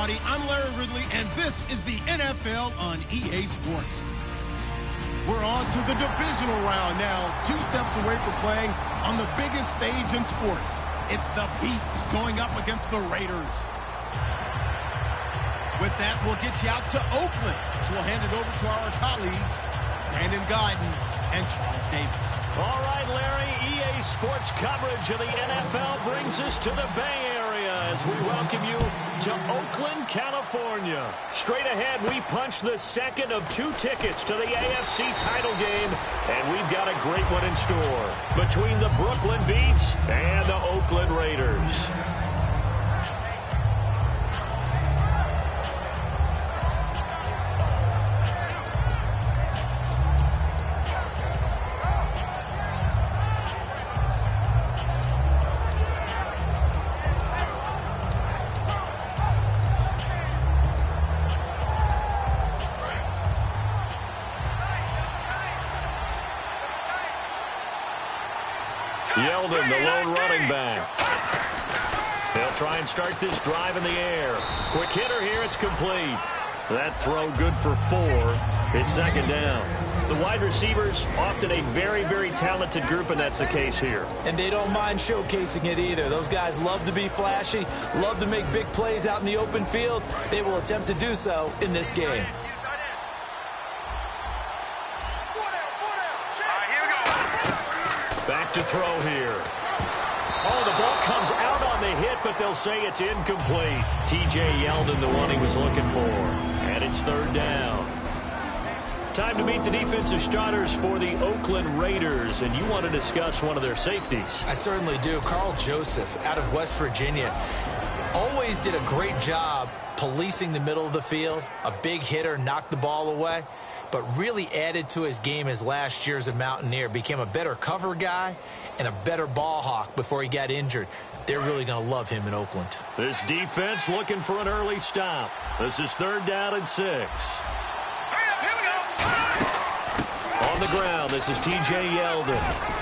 everybody. I'm Larry Ridley, and this is the NFL on EA Sports. We're on to the divisional round now, 2 steps away from playing on the biggest stage in sports. It's the Beats going up against the Raiders. With that, we'll get you out to Oakland. So we'll hand it over to our colleagues, Brandon Guyton and Charles Davis. All right, Larry, EA Sports coverage of the NFL brings us to the Bay Area as we welcome you to Oakland, California. Straight ahead, we punch the second of 2 tickets to the AFC title game, and we've got a great one in store between the Brooklyn Beats and the Oakland Raiders. Yeldon, the lone running back. They'll try and start this drive in the air. Quick hitter here, it's complete. That throw good for 4. It's second down. The wide receivers, often a very, very talented group, and that's the case here. And they don't mind showcasing it either. Those guys love to be flashy, love to make big plays out in the open field. They will attempt to do so in this game. Back to throw here. Oh, the ball comes out on the hit, but they'll say it's incomplete. T.J. Yeldon, the one he was looking for. And it's third down. Time to meet the defensive starters for the Oakland Raiders, and you want to discuss one of their safeties. I certainly do. Carl Joseph out of West Virginia. Always did a great job policing the middle of the field. A big hitter, knocked the ball away. But really added to his game as last year as a Mountaineer. Became a better cover guy and a better ball hawk before he got injured. They're really going to love him in Oakland. This defense looking for an early stop. This is third down and 6. On the ground, this is T.J. Yeldon.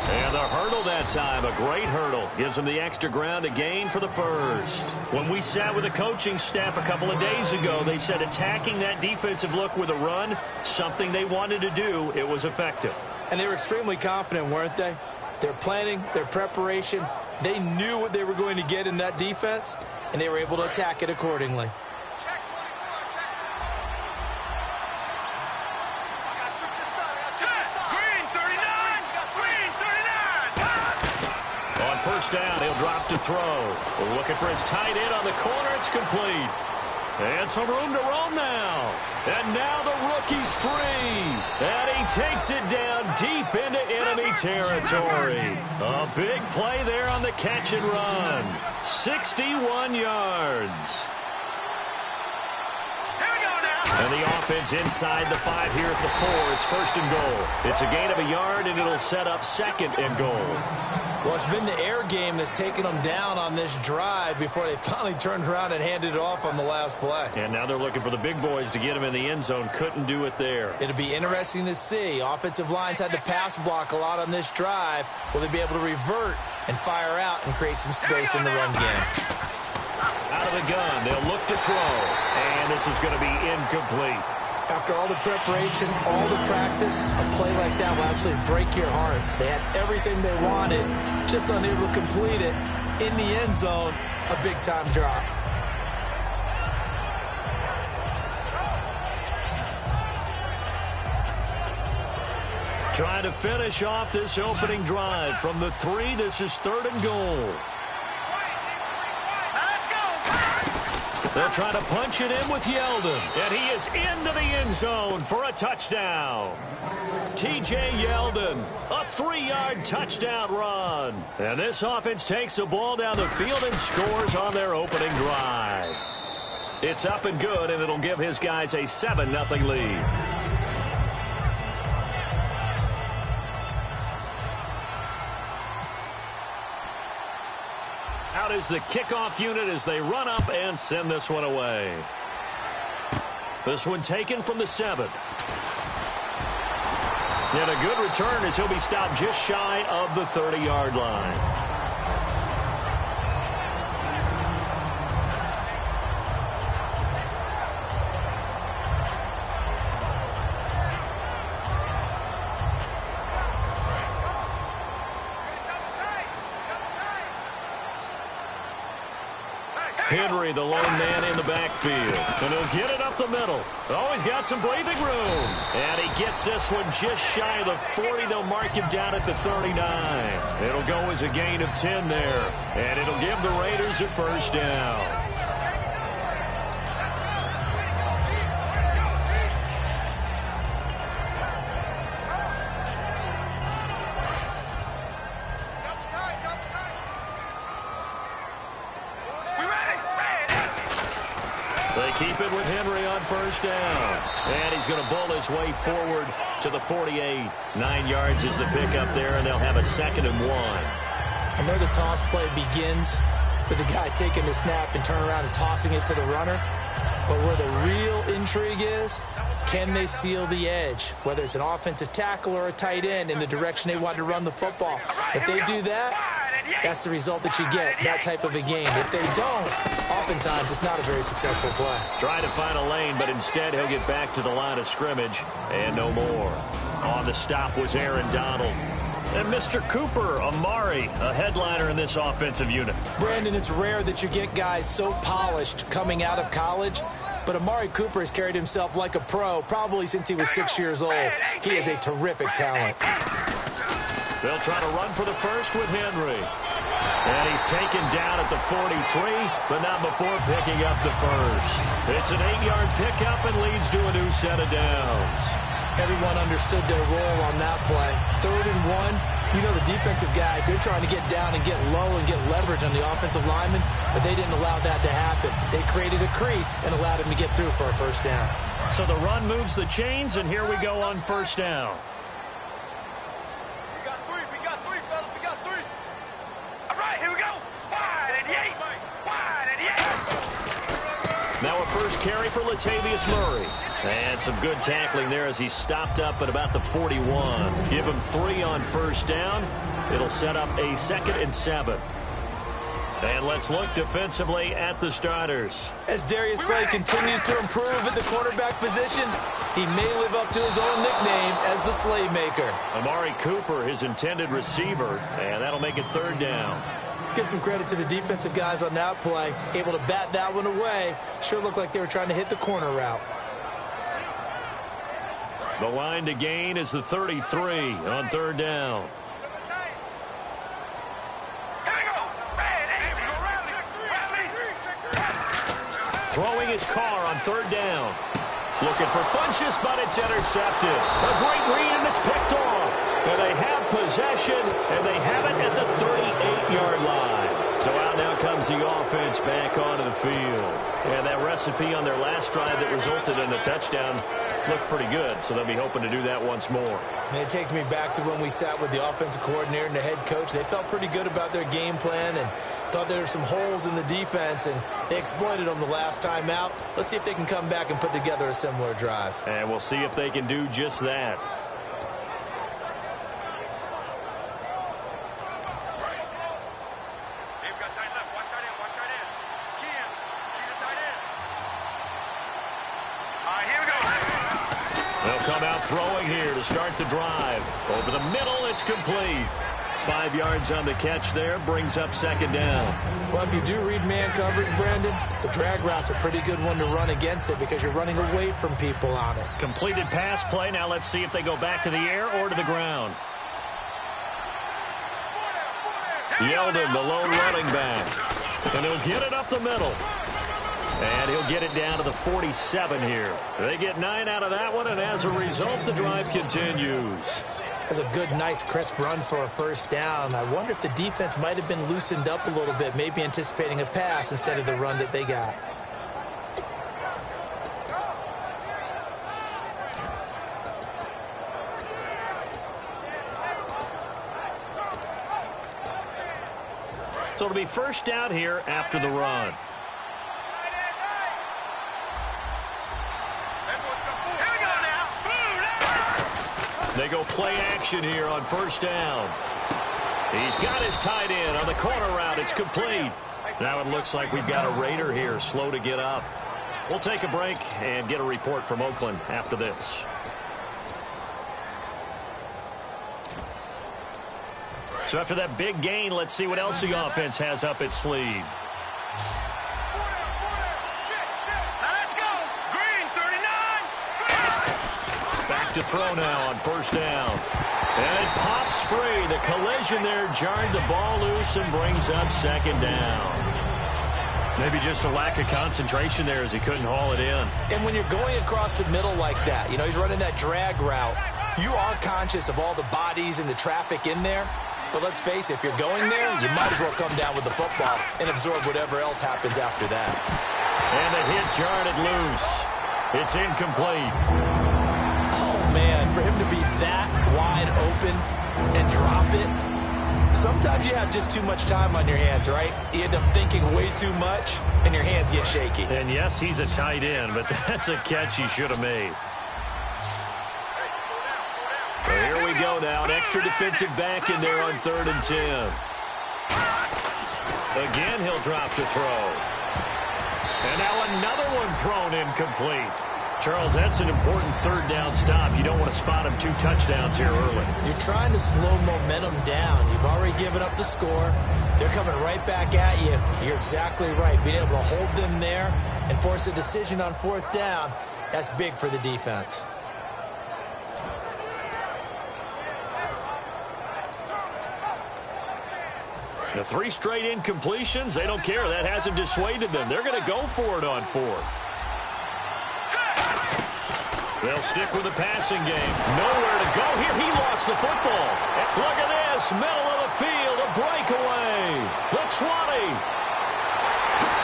And the hurdle that time, a great hurdle. Gives him the extra ground to gain for the first. When we sat with the coaching staff a couple of days ago, they said attacking that defensive look with a run, something they wanted to do, it was effective. And they were extremely confident, weren't they? Their planning, their preparation, they knew what they were going to get in that defense, and they were able to attack it accordingly. First down, he'll drop to throw. We're looking for his tight end on the corner. It's complete. And some room to roam now. And now the rookie's free. And he takes it down deep into enemy territory. A big play there on the catch and run. 61 yards. And the offense inside the 5 here at the 4. It's first and goal. It's a gain of a yard, and it'll set up second and goal. Well, it's been the air game that's taken them down on this drive before they finally turned around and handed it off on the last play. And now they're looking for the big boys to get him in the end zone. Couldn't do it there. It'll be interesting to see. Offensive lines had to pass block a lot on this drive. Will they be able to revert and fire out and create some space in the run game? Out of the gun, they'll look to throw. And this is going to be incomplete. After all the preparation, all the practice, a play like that will absolutely break your heart. They had everything they wanted, just unable to complete it. In the end zone, a big-time drop. Trying to finish off this opening drive from the 3. This is third and goal. They'll try to punch it in with Yeldon. And he is into the end zone for a touchdown. T.J. Yeldon, a 3-yard touchdown run. And this offense takes the ball down the field and scores on their opening drive. It's up and good, and it'll give his guys a 7-0 lead. Out is the kickoff unit as they run up and send this one away. This one taken from the 7. And a good return as he'll be stopped just shy of the 30-yard line. Henry, the lone man in the backfield. And he'll get it up the middle. Oh, he's got some breathing room. And he gets this one just shy of the 40. They'll mark him down at the 39. It'll go as a gain of 10 there. And it'll give the Raiders a first down. They keep it with Henry on first down. And he's going to bull his way forward to the 48. 9 yards is the pickup there, and they'll have a 2nd and 1. I know the toss play begins with the guy taking the snap and turning around and tossing it to the runner. But where the real intrigue is, can they seal the edge? Whether it's an offensive tackle or a tight end in the direction they want to run the football. If they do that, that's the result that you get, that type of a game. If they don't, oftentimes it's not a very successful play. Trying to find a lane, but instead he'll get back to the line of scrimmage and no more. On the stop was Aaron Donald. And Mr. Cooper Amari, a headliner in this offensive unit. Brandon, it's rare that you get guys so polished coming out of college, but Amari Cooper has carried himself like a pro probably since he was 6 years old. He is a terrific talent. They'll try to run for the first with Henry. And he's taken down at the 43, but not before picking up the first. It's an 8-yard pickup and leads to a new set of downs. Everyone understood their role on that play. 3rd and 1. You know the defensive guys, they're trying to get down and get low and get leverage on the offensive lineman, but they didn't allow that to happen. They created a crease and allowed him to get through for a first down. So the run moves the chains, and here we go on first down. Now a first carry for Latavius Murray. And some good tackling there as he stopped up at about the 41. Give him 3 on first down. It'll set up a 2nd and 7. And let's look defensively at the starters. As Darius Slay continues to improve at the quarterback position, he may live up to his own nickname as the Slaymaker. Amari Cooper, his intended receiver, and that'll make it 3rd down. Let's give some credit to the defensive guys on that play. Able to bat that one away. Sure looked like they were trying to hit the corner route. The line to gain is the 33 on 3rd down. Throwing his car on 3rd down. Looking for Funchess, but it's intercepted. A great read, and it's picked off. And they have possession, and they have it at the 38-yard line. So out now comes the offense back onto the field. And that recipe on their last drive that resulted in a touchdown looked pretty good, so they'll be hoping to do that once more. And it takes me back to when we sat with the offensive coordinator and the head coach. They felt pretty good about their game plan and thought there were some holes in the defense, and they exploited them the last time out. Let's see if they can come back and put together a similar drive. And we'll see if they can do just that. They'll come out throwing here to start the drive. Over the middle, it's complete. 5 yards on the catch there, brings up 2nd down. Well, if you do read man coverage, Brandon, the drag route's a pretty good one to run against it because you're running away from people on it. Completed pass play. Now let's see if they go back to the air or to the ground. Yeldon, the lone running back. And he'll get it up the middle. And he'll get it down to the 47 here. They get 9 out of that one, and as a result, the drive continues. That's a good, nice, crisp run for a first down. I wonder if the defense might have been loosened up a little bit, maybe anticipating a pass instead of the run that they got. So it'll be first down here after the run. They go play action here on first down. He's got his tight end on the corner route. It's complete. Now it looks like we've got a Raider here slow to get up. We'll take a break and get a report from Oakland after this. So after that big gain, let's see what else the offense has up its sleeve. to throw now on first down. And it pops free. The collision there jarred the ball loose and brings up second down. Maybe just a lack of concentration there as he couldn't haul it in. And when you're going across the middle like that, you know, he's running that drag route, you are conscious of all the bodies and the traffic in there. But let's face it, if you're going there, you might as well come down with the football and absorb whatever else happens after that. And the hit jarred it loose. It's incomplete. Oh, man, for him to be that wide open and drop it. Sometimes you have just too much time on your hands, right? You end up thinking way too much, and your hands get shaky. And yes, he's a tight end, but that's a catch he should have made. So here we go now. An extra defensive back in there on 3rd and 10. Again, he'll drop to throw. And now another one thrown incomplete. Charles, that's an important 3rd down stop. You don't want to spot him 2 touchdowns here early. You're trying to slow momentum down. You've already given up the score. They're coming right back at you. You're exactly right. Being able to hold them there and force a decision on 4th down, that's big for the defense. The 3 straight incompletions, they don't care. That hasn't dissuaded them. They're going to go for it on 4th. They'll stick with the passing game. Nowhere to go here. He lost the football. Look at this. Middle of the field. A breakaway. The 20.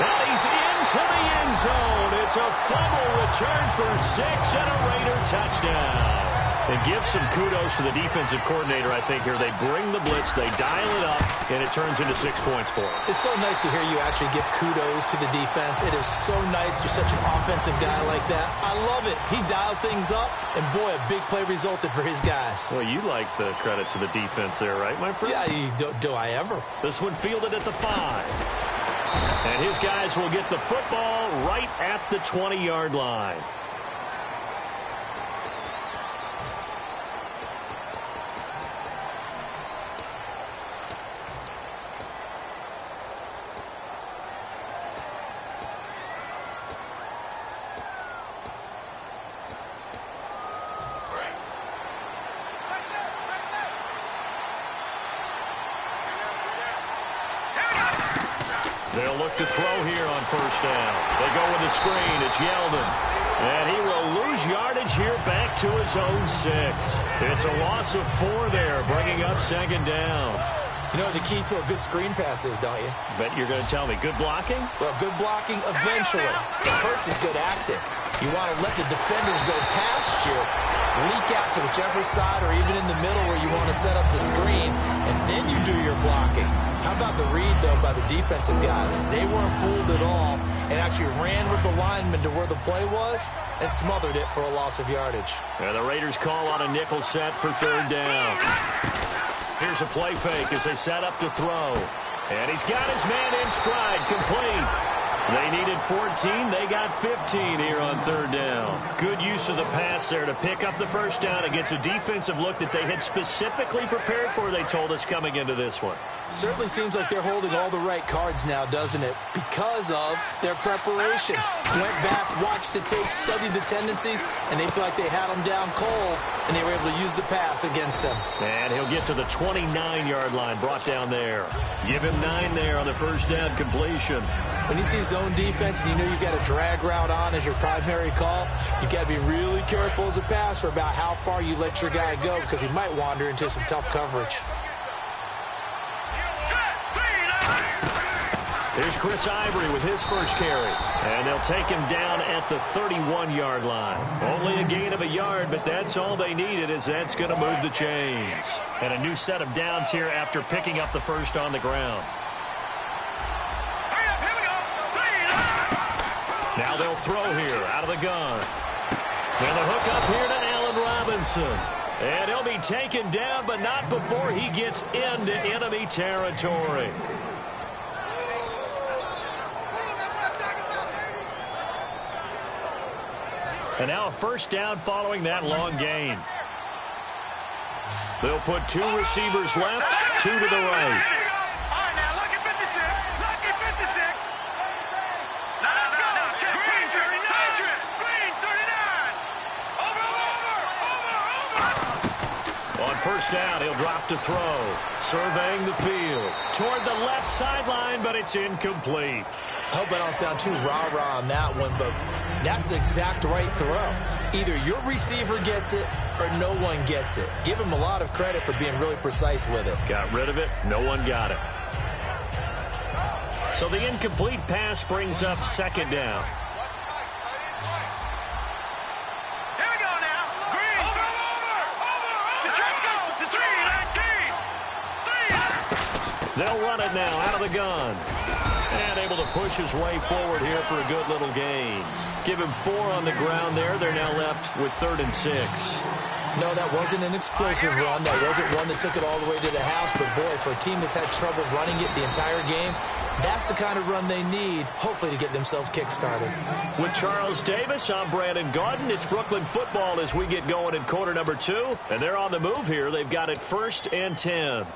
And he's into the end zone. It's a fumble return for 6 and a Raider touchdown. And give some kudos to the defensive coordinator, I think, here. They bring the blitz, they dial it up, and it turns into 6 points for them. It's so nice to hear you actually give kudos to the defense. It is so nice. You're such an offensive guy like that. I love it. He dialed things up, and boy, a big play resulted for his guys. Well, you like the credit to the defense there, right, my friend? Yeah, do I ever? This one fielded at the 5. And his guys will get the football right at the 20-yard line. They'll look to throw here on first down. They go with the screen. It's Yeldon. And he will lose yardage here back to his own 6. It's a loss of 4 there, bringing up second down. You know what the key to a good screen pass is, don't you? Bet you're going to tell me. Good blocking? Well, good blocking eventually. But first is good acting. You want to let the defenders go past you, leak out to whichever side or even in the middle where you want to set up the screen, and then you do your blocking. How about the read, though, by the defensive guys? They weren't fooled at all and actually ran with the lineman to where the play was and smothered it for a loss of yardage. And the Raiders call on a nickel set for 3rd down. Here's a play fake as they set up to throw. And he's got his man in stride, complete. They needed 14. They got 15 here on 3rd down. Good use of the pass there to pick up the first down against a defensive look that they had specifically prepared for, they told us, coming into this one. Certainly seems like they're holding all the right cards now, doesn't it? Because of their preparation. Went back, watched the tape, studied the tendencies, and they feel like they had them down cold, and they were able to use the pass against them. And he'll get to the 29-yard line, brought down there. Give him 9 there on the first down completion. When you see zone defense and you know you've got a drag route on as your primary call, you've got to be really careful as a passer about how far you let your guy go because he might wander into some tough coverage. Here's Chris Ivory with his first carry. And they'll take him down at the 31-yard line. Only a gain of a yard, but that's all they needed, as that's going to move the chains. And a new set of downs here after picking up the first on the ground. Now they'll throw here out of the gun. And the hook up here to Allen Robinson. And he'll be taken down, but not before he gets into enemy territory. And now a first down following that long gain. They'll put 2 receivers left, 2 to the right. All right, now look at 56. Look at 56. Now let's go. Green 39. Green 39. Over. first down. He'll drop to throw. Surveying the field. Toward the left sideline, but it's incomplete. I hope I don't sound too rah-rah on that one, but that's the exact right throw. Either your receiver gets it or no one gets it. Give him a lot of credit for being really precise with it. Got rid of it. No one got it. So the incomplete pass brings up second down. Here we go now. Green. Over. The Jets go to 3-19. They'll run it now out of the gun. And able to push his way forward here for a good little gain. Give him 4 on the ground there. They're now left with 3rd and 6. No, that wasn't an explosive run. That wasn't one that took it all the way to the house. But, boy, for a team that's had trouble running it the entire game, that's the kind of run they need, hopefully, to get themselves kick-started. With Charles Davis, I'm Brandon Gaudin. It's Brooklyn football as we get going in quarter number 2. And they're on the move here. They've got it 1st and 10.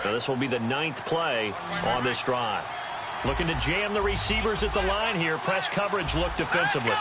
Now this will be the 9th play on this drive. Looking to jam the receivers at the line here. Press coverage look defensively.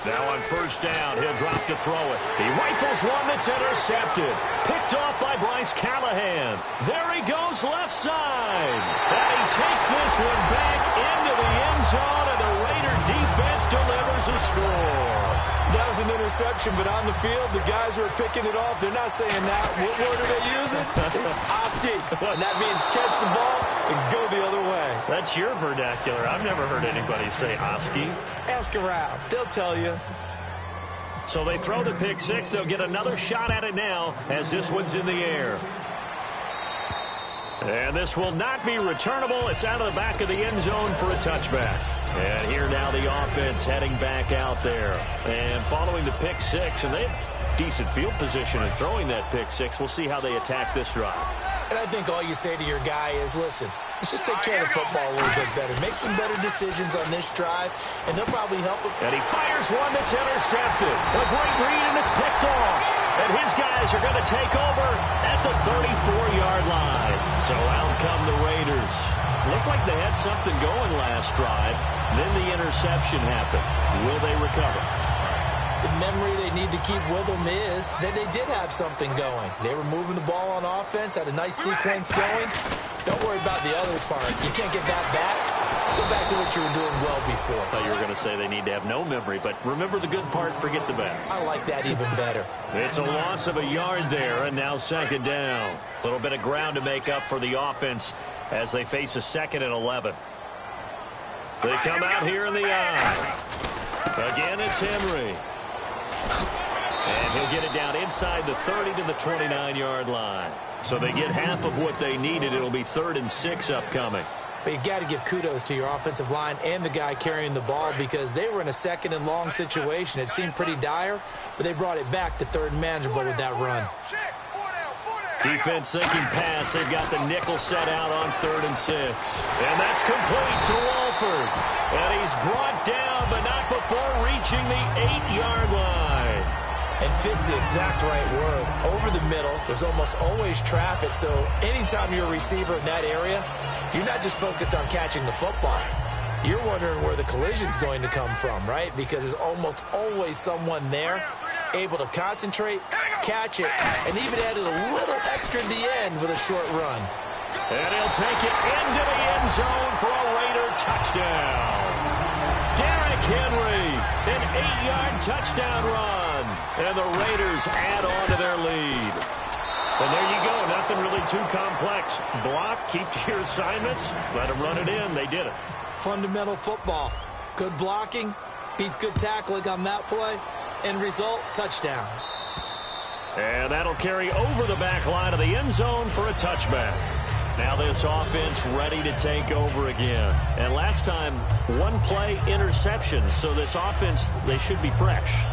Now on first down, he'll drop to throw it. He rifles one that's intercepted. Picked off by Bryce Callahan. There he goes left side. And he takes this one back into the end zone, and the Raider defense delivers a score. That was an interception, but on the field, the guys who are picking it off, they're not saying that. What word are they using? It's Oski. And that means catch the ball and go the other way. That's your vernacular. I've never heard anybody say Oski. Ask around. They'll tell you. So they throw to pick 6. They'll get another shot at it now as this one's in the air. And this will not be returnable. It's out of the back of the end zone for a touchback. And here now the offense heading back out there. And following the pick 6, and they have decent field position in throwing that pick 6. We'll see how they attack this drive. And I think all you say to your guy is, listen, let's just take care of the football a little bit better. Make some better decisions on this drive, and they'll probably help him. And he fires one that's intercepted. A great read, and it's picked off. And his guys are going to take over at the 34-yard line. So out come the Raiders. Looked like they had something going last drive. Then the interception happened. Will they recover? The memory they need to keep with them is that they did have something going. They were moving the ball on offense, had a nice sequence going. Don't worry about the other part. You can't get that back. Let's go back to what you were doing well before. I thought you were going to say they need to have no memory, but remember the good part, forget the bad. I like that even better. It's a loss of a yard there, and now second down. A little bit of ground to make up for the offense as they face a 2nd and 11. They come out here in the eye. Again, it's Henry. And he'll get it down inside the 30 to the 29-yard line. So they get half of what they needed. It'll be 3rd and 6 upcoming. But you got to give kudos to your offensive line and the guy carrying the ball because they were in a 2nd and long situation. It seemed pretty dire, but they brought it back to 3rd and manageable with that run. Defense thinking pass. They've got the nickel set out on 3rd and 6. And that's complete to Wolford. And he's brought down, but not before reaching the 8-yard line. And fits the exact right word. Over the middle, there's almost always traffic, so anytime you're a receiver in that area, you're not just focused on catching the football. You're wondering where the collision's going to come from, right? Because there's almost always someone there able to concentrate, catch it, and even added a little extra at the end with a short run. And he'll take it into the end zone for a Raider touchdown. Derrick Henry, an 8-yard touchdown run. And the Raiders add on to their lead. And there you go. Nothing really too complex. Block, keep to your assignments, let them run it in. They did it. Fundamental football. Good blocking, beats good tackling on that play. End result, touchdown. And that'll carry over the back line of the end zone for a touchback. Now this offense ready to take over again. And last time, 1-play interceptions. So this offense, they should be fresh.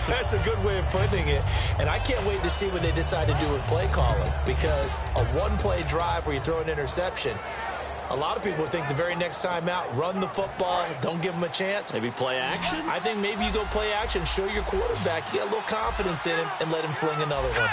That's a good way of putting it. And I can't wait to see what they decide to do with play calling. Because a 1-play drive where you throw an interception, a lot of people think the very next time out, run the football, don't give them a chance. Maybe play action? I think maybe you go play action, show your quarterback, you get a little confidence in him, and let him fling another one.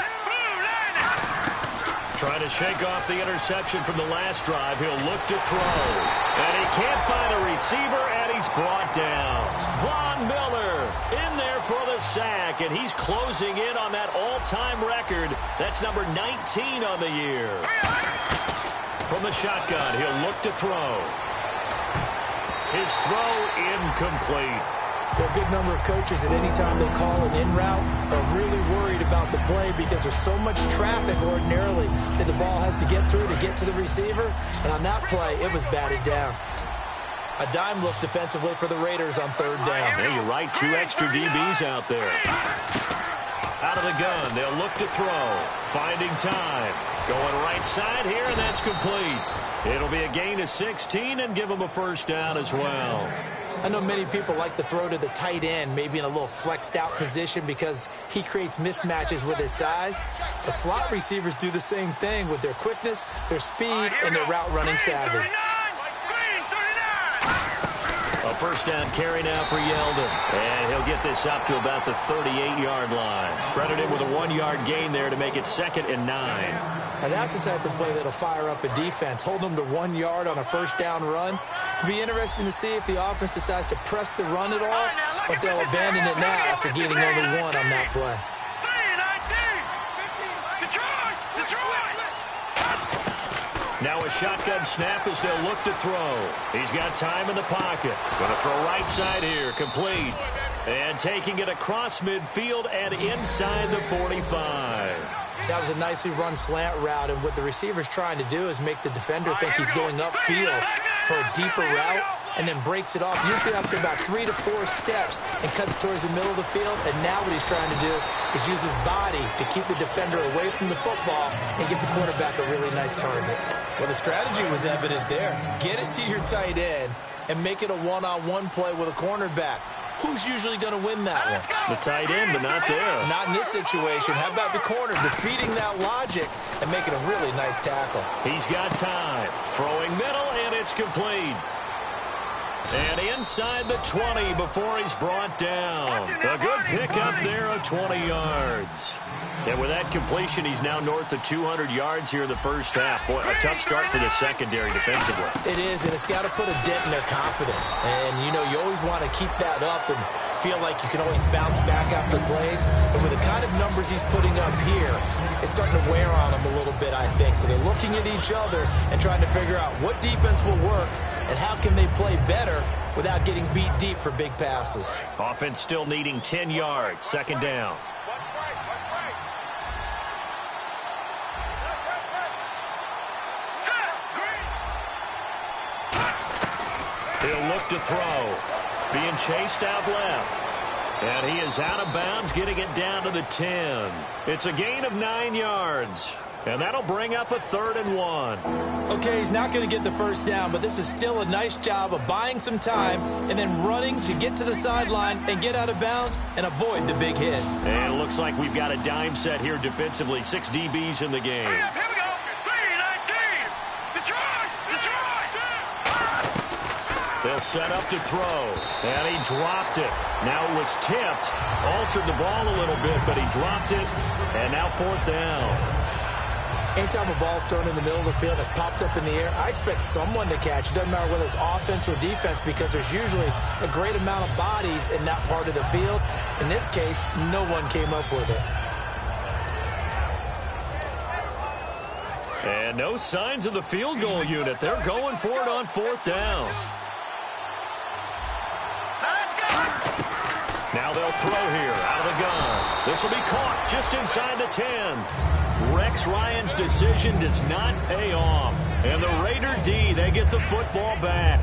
Trying to shake off the interception from the last drive. He'll look to throw. And he can't find a receiver, and he's brought down. Von Miller in there for the sack, and he's closing in on that all-time record. That's number 19 on the year. From the shotgun, he'll look to throw. His throw incomplete. There are a good number of coaches that any time they call an in route are really worried about the play because there's so much traffic ordinarily that the ball has to get through to get to the receiver. And on that play, it was batted down. A dime look defensively for the Raiders on third down. Yeah, you're right. 2 extra DBs out there. Out of the gun, they'll look to throw. Finding time. Going right side here, and that's complete. It'll be a gain of 16 and give them a first down as well. I know many people like to throw to the tight end, maybe in a little flexed out position because he creates mismatches with his size. The slot receivers do the same thing with their quickness, their speed, and their route running savvy. A first down carry now for Yeldon. And he'll get this up to about the 38-yard line. Credited with a 1-yard gain there to make it 2nd and 9. Now that's the type of play that'll fire up a defense. Hold them to 1 yard on a first down run. It'll be interesting to see if the offense decides to press the run at all, or if they'll abandon it now after gaining only 1 on that play. Now a shotgun snap as they'll look to throw. He's got time in the pocket. Going to throw right side here. Complete. And taking it across midfield and inside the 45. That was a nicely run slant route, and what the receiver's trying to do is make the defender think he's going upfield for a deeper route, and then breaks it off, usually after about 3 to 4 steps, and cuts towards the middle of the field. And now what he's trying to do is use his body to keep the defender away from the football and give the quarterback a really nice target. Well, the strategy was evident there. Get it to your tight end and make it a one-on-one play with a cornerback. Who's usually going to win that one? The tight end, but not there. Not in this situation. How about the corner defeating that logic and making a really nice tackle? He's got time. Throwing middle, and it's complete. And inside the 20 before he's brought down. A good pickup there of 20 yards. And with that completion, he's now north of 200 yards here in the first half. Boy, a tough start for the secondary defensively. It is, and it's got to put a dent in their confidence. And, you know, you always want to keep that up and feel like you can always bounce back after plays. But with the kind of numbers he's putting up here, it's starting to wear on them a little bit, I think. So they're looking at each other and trying to figure out what defense will work and how can they play better without getting beat deep for big passes. Offense still needing 10 yards. 2nd down. He'll look to throw. Being chased out left. And he is out of bounds, getting it down to the 10. It's a gain of 9 yards. And that'll bring up a 3rd and 1. Okay, he's not going to get the first down, but this is still a nice job of buying some time and then running to get to the sideline and get out of bounds and avoid the big hit. And it looks like we've got a dime set here defensively. 6 DBs in the game. Here we go. 3-19. Detroit. They'll set up to throw. And he dropped it. Now it was tipped. Altered the ball a little bit, but he dropped it. And now 4th down. Anytime a ball's thrown in the middle of the field and it's popped up in the air, I expect someone to catch. It doesn't matter whether it's offense or defense because there's usually a great amount of bodies in that part of the field. In this case, no one came up with it. And no signs of the field goal unit. They're going for it on 4th down. Now they'll throw here out of the gun. This will be caught just inside the 10. Rex Ryan's decision does not pay off. And the Raider D, they get the football back.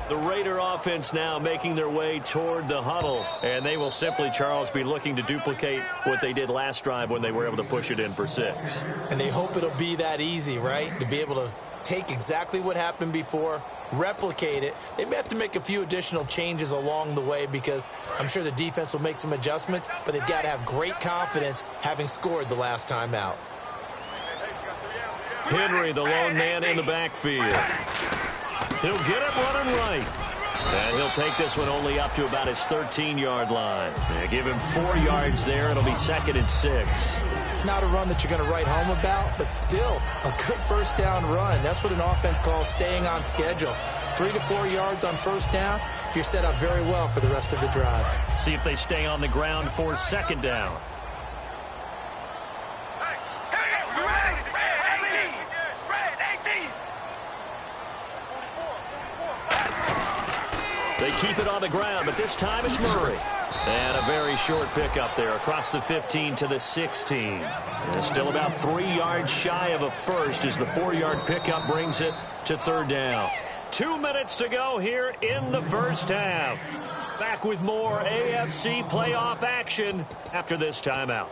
The Raider offense now making their way toward the huddle. And they will simply, Charles, be looking to duplicate what they did last drive when they were able to push it in for 6. And they hope it'll be that easy, right? To be able to take exactly what happened before, replicate it. They may have to make a few additional changes along the way because I'm sure the defense will make some adjustments, but they've got to have great confidence having scored the last time out. Henry, the lone man in the backfield. He'll get it running right. And he'll take this one only up to about his 13-yard line. Give him 4 yards there. It'll be 2nd and 6. Not a run that you're going to write home about, but still a good first down run. That's what an offense calls staying on schedule. 3 to 4 yards on first down. You're set up very well for the rest of the drive. See if they stay on the ground for 2nd down. They keep it on the ground, but this time it's Murray. And a very short pickup there across the 15 to the 16. And still about 3 yards shy of a first as the 4-yard pickup brings it to 3rd down. 2 minutes to go here in the first half. Back with more AFC playoff action after this timeout.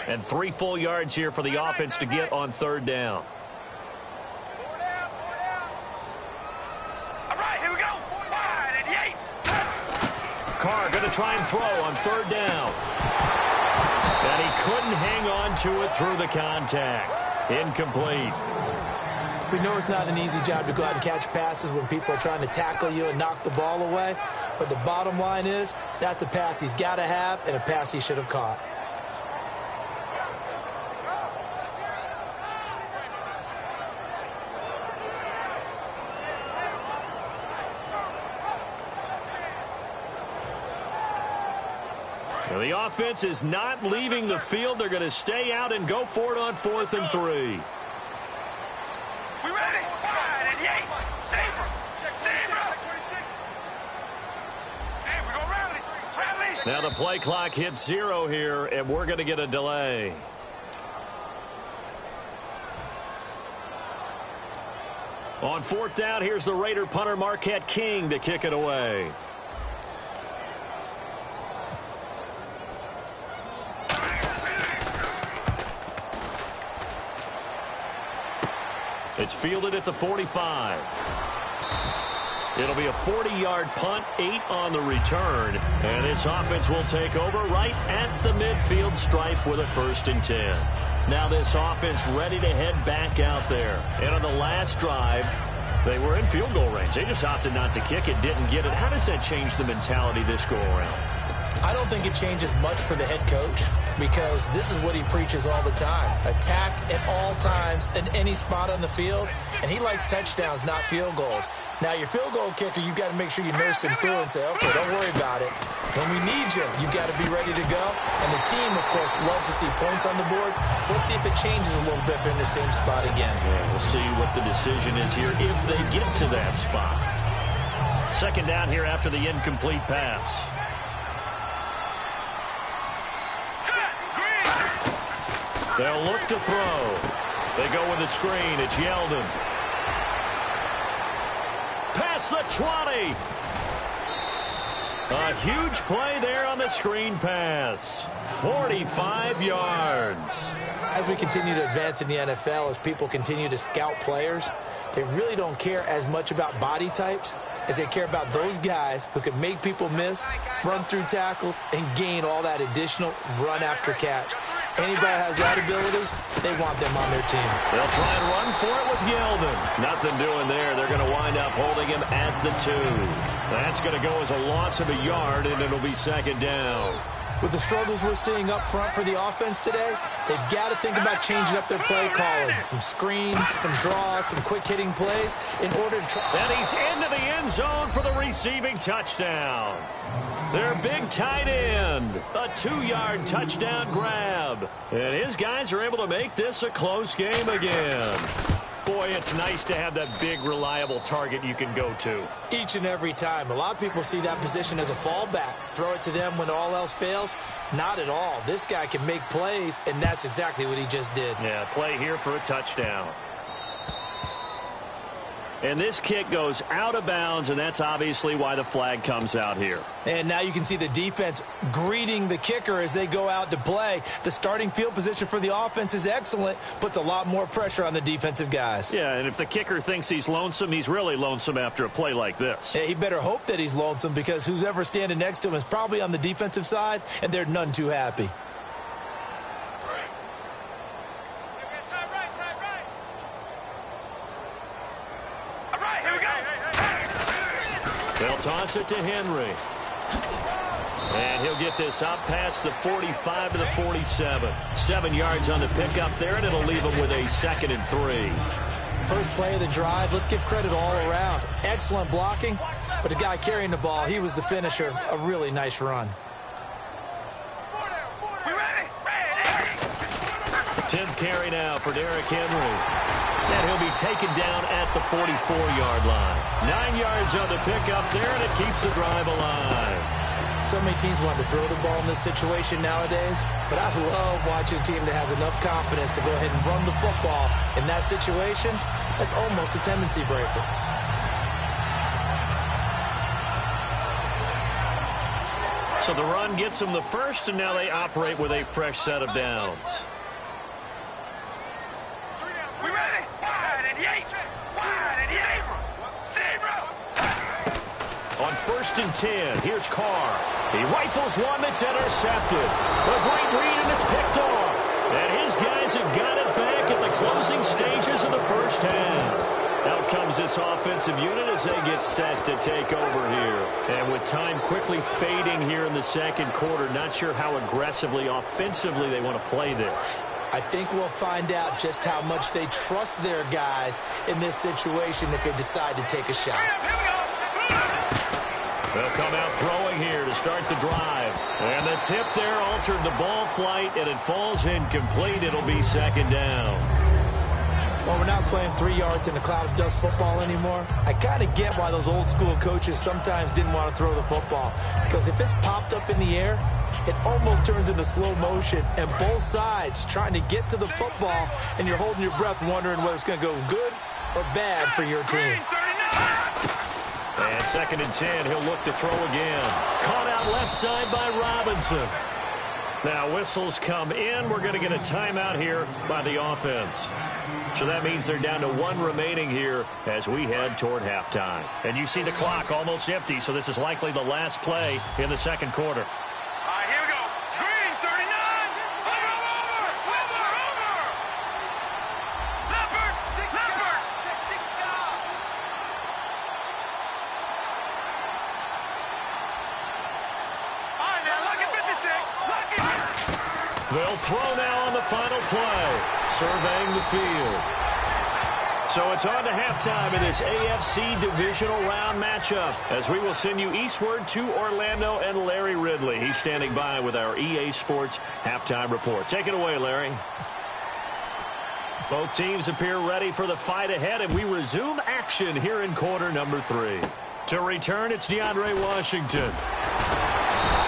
And 3 full yards here for the offense to get on 3rd down. All right, here we go. 88. Carr going to try and throw on 3rd down. And he couldn't hang on to it through the contact. Incomplete. We know it's not an easy job to go out and catch passes when people are trying to tackle you and knock the ball away. But the bottom line is that's a pass he's got to have and a pass he should have caught. The offense is not leaving the field. They're going to stay out and go for it on 4th and 3. We ready? 88. Zebra. Hey, we're going to rally. Now the play clock hits 0 here, and we're going to get a delay. On 4th down, here's the Raider punter Marquette King to kick it away. It's fielded at the 45. It'll be a 40-yard punt, 8 on the return. And this offense will take over right at the midfield stripe with a 1st and 10. Now this offense ready to head back out there. And on the last drive, they were in field goal range. They just opted not to kick it, didn't get it. How does that change the mentality this go around? I don't think it changes much for the head coach because this is what he preaches all the time. Attack at all times in any spot on the field, and he likes touchdowns, not field goals. Now, your field goal kicker, you've got to make sure you nurse him through and say, okay, don't worry about it. When we need you, you've got to be ready to go. And the team, of course, loves to see points on the board. So let's see if it changes a little bit if they're in the same spot again. Yeah, we'll see what the decision is here if they get to that spot. 2nd down here after the incomplete pass. They'll look to throw. They go with the screen. It's Yeldon. Past the 20. A huge play there on the screen pass. 45 yards. As we continue to advance in the NFL, as people continue to scout players, they really don't care as much about body types as they care about those guys who can make people miss, run through tackles, and gain all that additional run after catch. Anybody has that ability, they want them on their team. They'll try and run for it with Yeldon. Nothing doing there. They're going to wind up holding him at the 2. That's going to go as a loss of a yard, and it'll be 2nd down. With the struggles we're seeing up front for the offense today, they've got to think about changing up their play calling. Some screens, some draws, some quick-hitting plays in order to try. And he's into the end zone for the receiving touchdown. Their big tight end, a 2-yard touchdown grab. And his guys are able to make this a close game again. Boy, it's nice to have that big, reliable target you can go to. Each and every time. A lot of people see that position as a fallback. Throw it to them when all else fails. Not at all. This guy can make plays, and that's exactly what he just did. Yeah, play here for a touchdown. And this kick goes out of bounds, and that's obviously why the flag comes out here. And now you can see the defense greeting the kicker as they go out to play. The starting field position for the offense is excellent, puts a lot more pressure on the defensive guys. Yeah, and if the kicker thinks he's lonesome, he's really lonesome after a play like this. Yeah, he better hope that he's lonesome, because who's ever standing next to him is probably on the defensive side, and they're none too happy. They'll toss it to Henry. And he'll get this up past the 45 to the 47. 7 yards on the pickup there, and it'll leave him with a 2nd and 3. First play of the drive, let's give credit all around. Excellent blocking, but the guy carrying the ball, he was the finisher. A really nice run. 10th carry now for Derrick Henry. And he'll be taken down at the 44-yard line. 9 yards on the pickup there, and it keeps the drive alive. So many teams want to throw the ball in this situation nowadays, but I love watching a team that has enough confidence to go ahead and run the football. In that situation, that's almost a tendency breaker. So the run gets them the first, and now they operate with a fresh set of downs. On 1st and 10, here's Carr. He rifles one that's intercepted. A great read, and it's picked off. And his guys have got it back at the closing stages of the first half. Out comes this offensive unit as they get set to take over here. And with time quickly fading here in the second quarter, not sure how aggressively, offensively they want to play this. I think we'll find out just how much they trust their guys in this situation if they decide to take a shot. They'll come out throwing here to start the drive. And the tip there altered the ball flight, and it falls incomplete. It'll be 2nd down. Well, we're not playing 3 yards in a cloud of dust football anymore. I kind of get why those old school coaches sometimes didn't want to throw the football. Because if it's popped up in the air, it almost turns into slow motion, and both sides trying to get to the football, and you're holding your breath wondering whether it's going to go good or bad for your team. And 2nd and 10, he'll look to throw again. Caught out left side by Robinson. Now whistles come in. We're going to get a timeout here by the offense. So that means they're down to 1 remaining here as we head toward halftime. And you see the clock almost empty, so this is likely the last play in the second quarter. Here we go. Green, 39. Over. Leopard. They'll throw now on the final play, surveying the field. So it's on to halftime in this AFC divisional round matchup as we will send you eastward to Orlando and Larry Ridley. He's standing by with our EA Sports halftime report. Take it away, Larry. Both teams appear ready for the fight ahead, and we resume action here in quarter number 3. To return, it's DeAndre Washington.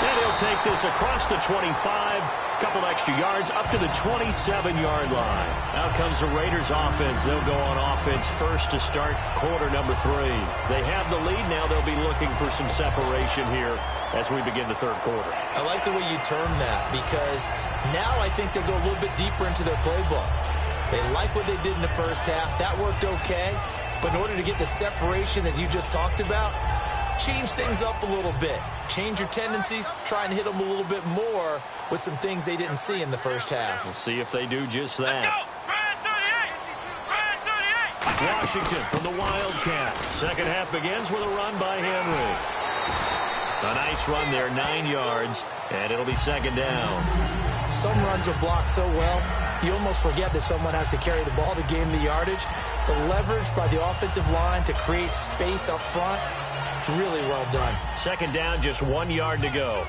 And he'll take this across the 25, couple extra yards, up to the 27-yard line. Out comes the Raiders offense. They'll go on offense first to start quarter number 3. They have the lead now. They'll be looking for some separation here as we begin the third quarter. I like the way you term that, because now I think they go a little bit deeper into their playbook. They like what they did in the first half. That worked okay. But in order to get the separation that you just talked about, change things up a little bit. Change your tendencies. Try and hit them a little bit more with some things they didn't see in the first half. We'll see if they do just that. Washington from the Wildcat. Second half begins with a run by Henry. A nice run there, 9 yards, and it'll be second down. Some runs are blocked so well, you almost forget that someone has to carry the ball to gain the yardage. The leverage by the offensive line to create space up front, really well done. Second down, just 1 yard to go.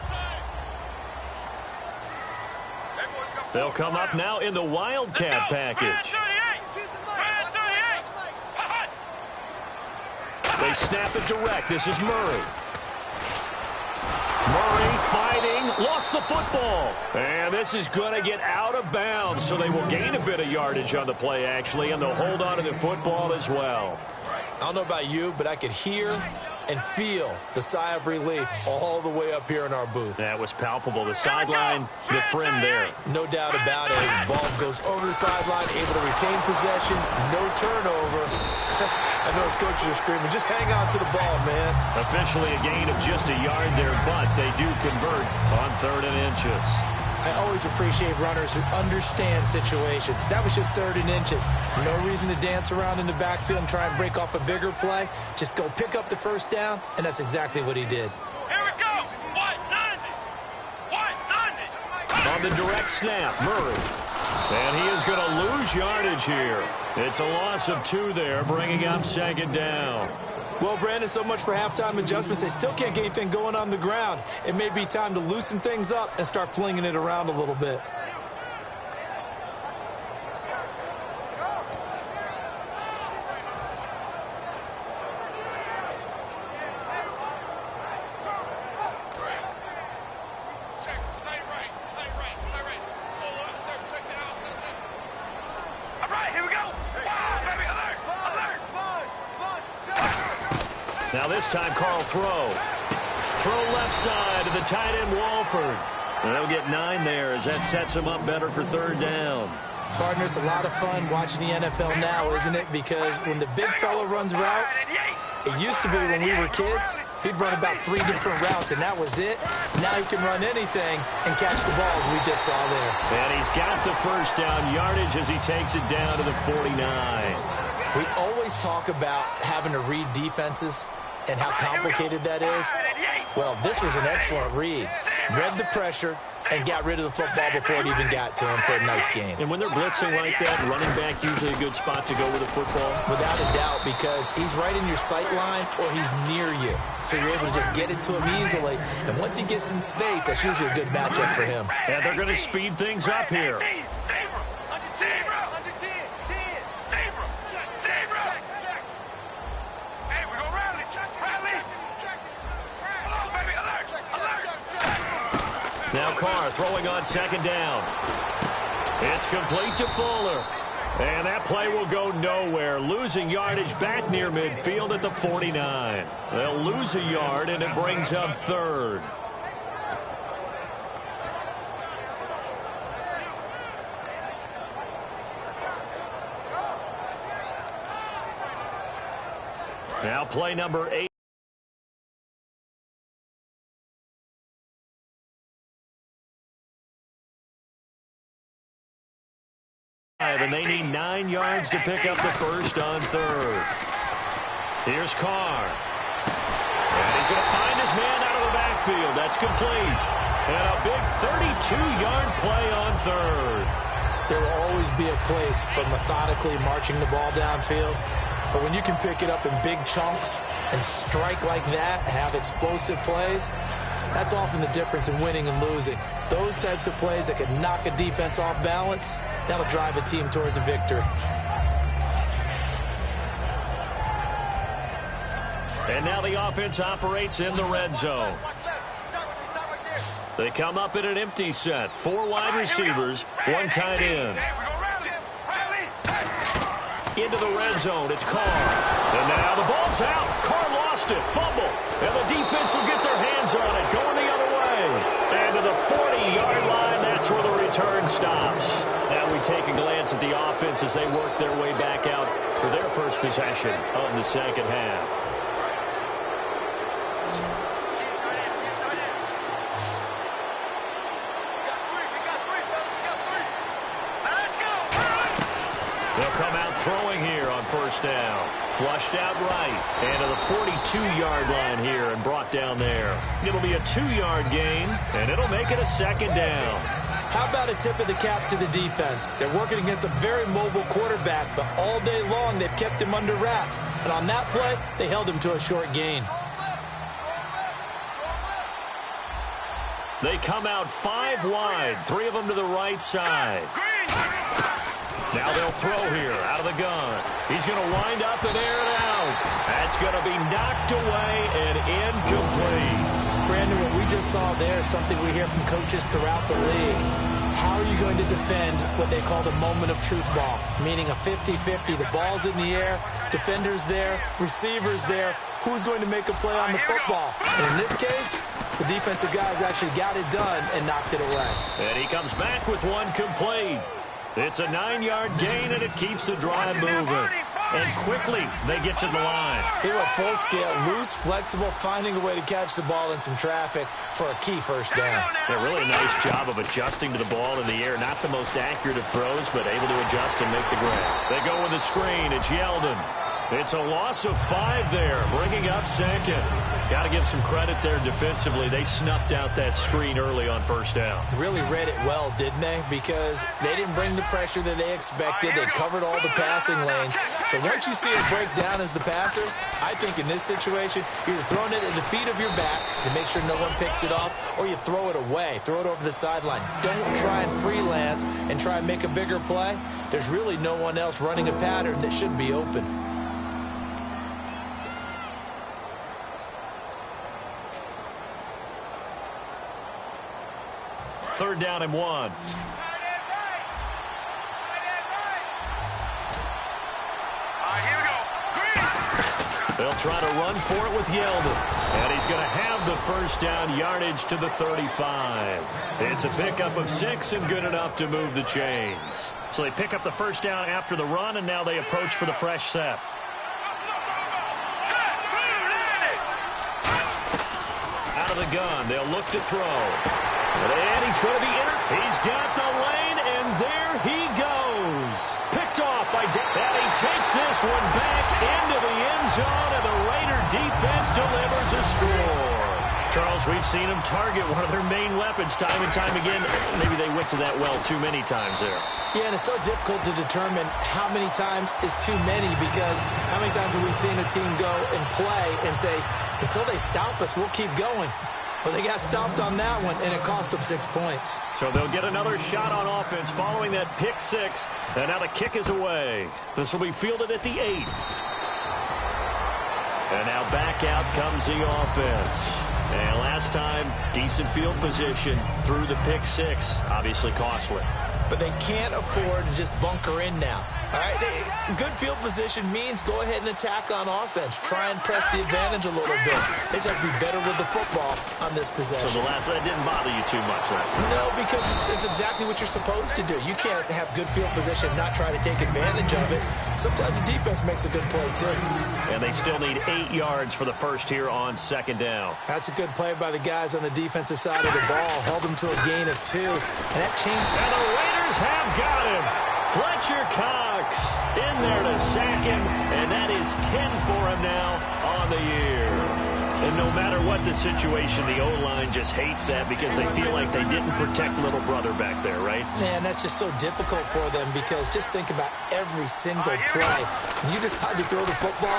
They'll come up now in the Wildcat package. They snap it direct. This is Murray. Murray fighting, lost the football. And this is going to get out of bounds, so they will gain a bit of yardage on the play, actually, and they'll hold on to the football as well. I don't know about you, but I could hear and feel the sigh of relief all the way up here in our booth. That was palpable. The sideline, the friend there. No doubt about it. The ball goes over the sideline, able to retain possession, no turnover. I know his coaches are screaming, just hang on to the ball, man. Officially a gain of just a yard there, but they do convert on 3rd and inches. I always appreciate runners who understand situations. That was just 3rd and inches. No reason to dance around in the backfield and try and break off a bigger play. Just go pick up the first down, and that's exactly what he did. Here we go. 190. 190. On the direct snap, Murray. And he is going to lose yardage here. It's a loss of 2 there, bringing up 2nd down. Well, Brandon, so much for halftime adjustments. They still can't get anything going on the ground. It may be time to loosen things up and start flinging it around a little bit. Now this time, Carl throw left side to the tight end, Walford. And they'll get 9 there as that sets him up better for 3rd down. Partner, it's a lot of fun watching the NFL now, isn't it? Because when the big fella runs routes, it used to be when we were kids, he'd run about 3 different routes, and that was it. Now he can run anything and catch the balls we just saw there. And he's got the first down yardage as he takes it down to the 49. We always talk about having to read defenses and how complicated that is. Well, this was an excellent read. Read the pressure and got rid of the football before it even got to him for a nice game. And when they're blitzing like that, running back usually a good spot to go with the football? Without a doubt, because he's right in your sight line or he's near you. So you're able to just get it to him easily. And once he gets in space, that's usually a good matchup for him. And they're going to speed things up here. Now Carr throwing on 2nd down. It's complete to Fuller. And that play will go nowhere. Losing yardage back near midfield at the 49. They'll lose a yard, and it brings up 3rd. Now play number 8. And they need 9 yards to pick up the first on 3rd. Here's Carr. And he's going to find his man out of the backfield. That's complete. And a big 32-yard play on 3rd. There will always be a place for methodically marching the ball downfield. But when you can pick it up in big chunks and strike like that, have explosive plays, that's often the difference in winning and losing. Those types of plays that can knock a defense off balance, that'll drive a team towards a victory. And now the offense operates in the red zone. They come up in an empty set. 4 wide receivers, 1 tight end. Into the red zone, it's Carr. And now the ball's out. Carr lost it, fumble. And the defense will get their hands on it, going the other way. And to the 40-yard line, that's where the return stops. Now we take a glance at the offense as they work their way back out for their first possession of the 2nd half. They'll come out throwing here on 1st down. Flushed out right. And to the 42-yard line here and brought down there. It'll be a 2-yard gain, and it'll make it a 2nd down. How about a tip of the cap to the defense? They're working against a very mobile quarterback, but all day long they've kept him under wraps. And on that play, they held him to a short gain. They come out 5 wide, 3 of them to the right side. Now they'll throw here out of the gun. He's going to wind up and air it out. That's going to be knocked away and incomplete. Brandon, what we just saw there is something we hear from coaches throughout the league. how are you going to defend what they call the moment of truth ball, meaning a 50-50. The ball's in the air, defender's there, receiver's there. Who's going to make a play on the football? And in this case, the defensive guys actually got it done and knocked it away. And he comes back with one complete. It's a 9-yard gain, and it keeps the drive moving. And quickly, they get to the line. They were full scale, loose, flexible, finding a way to catch the ball in some traffic for a key first down. A really nice job of adjusting to the ball in the air. Not the most accurate of throws, but able to adjust and make the grab. They go with the screen. It's Yeldon. It's a loss of 5 there, bringing up second. Got to give some credit there defensively. They snuffed out that screen early on first down. Really read it well, didn't they? Because they didn't bring the pressure that they expected. They covered all the passing lanes. So once you see it break down as the passer, I think in this situation, you're either throwing it at the feet of your back to make sure no one picks it off, or you throw it away, throw it over the sideline. Don't try and freelance and try and make a bigger play. There's really no one else running a pattern that should be open. Third down and 1. They'll try to run for it with Yeldon. And he's going to have the first down, yardage to the 35. It's a pickup of 6 and good enough to move the chains. So they pick up the first down after the run, and now they approach for the fresh set. Out of the gun, they'll look to throw. And he's going to be He's got the lane, and there he goes. Picked off by and he takes this one back into the end zone, and the Raider defense delivers a score. Charles, we've seen them target one of their main weapons time and time again. Maybe they went to that well too many times there. Yeah, and it's so difficult to determine how many times is too many, because how many times have we seen a team go and play and say, until they stop us, we'll keep going. Well, they got stopped on that one, and it cost them 6 points. So they'll get another shot on offense following that pick 6. And now the kick is away. This will be fielded at the 8. And now back out comes the offense. And last time, decent field position through the pick 6. Obviously costly. But they can't afford to just bunker in now. All right, good field position means go ahead and attack on offense. Try and press the advantage a little bit. They just have to be better with the football on this possession. So the last one didn't bother you too much last time? No, because it's exactly what you're supposed to do. You can't have good field position and not try to take advantage of it. Sometimes the defense makes a good play, too. And they still need 8 yards for the first here on second down. That's a good play by the guys on the defensive side of the ball. Held them to a gain of 2. And that changed. And the Raiders have got him. Fletcher Cox in there to sack him, and that is 10 for him now on the year. And no matter what the situation, the O-line just hates that because they feel like they didn't protect little brother back there, right? Man, that's just so difficult for them, because just think about every single play. When you decide to throw the football,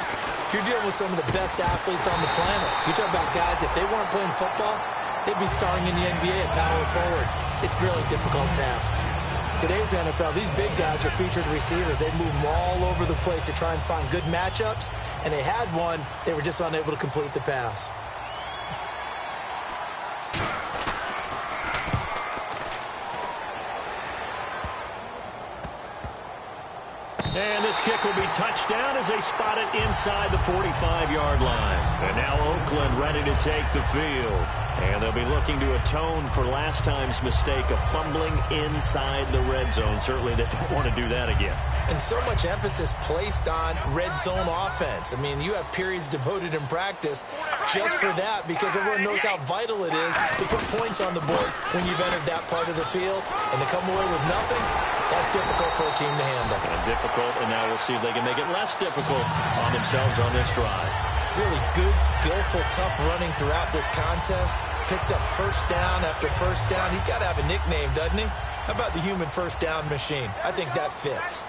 you're dealing with some of the best athletes on the planet. You're talking about guys, if they weren't playing football, they'd be starring in the NBA at power forward. It's a really difficult task. Today's NFL, these big guys are featured receivers. They move them all over the place to try and find good matchups, and they had one. They were just unable to complete the pass. And this kick will be touchdown as they spot it inside the 45-yard line. And now Oakland ready to take the field. And they'll be looking to atone for last time's mistake of fumbling inside the red zone. Certainly they don't want to do that again. And so much emphasis placed on red zone offense. I mean, you have periods devoted in practice just for that, because everyone knows how vital it is to put points on the board when you've entered that part of the field. And to come away with nothing, that's difficult for a team to handle. And difficult, and now we'll see if they can make it less difficult on themselves on this drive. Really good, skillful, tough running throughout this contest. Picked up first down after first down. He's got to have a nickname, doesn't he? How about the human first down machine? I think that fits.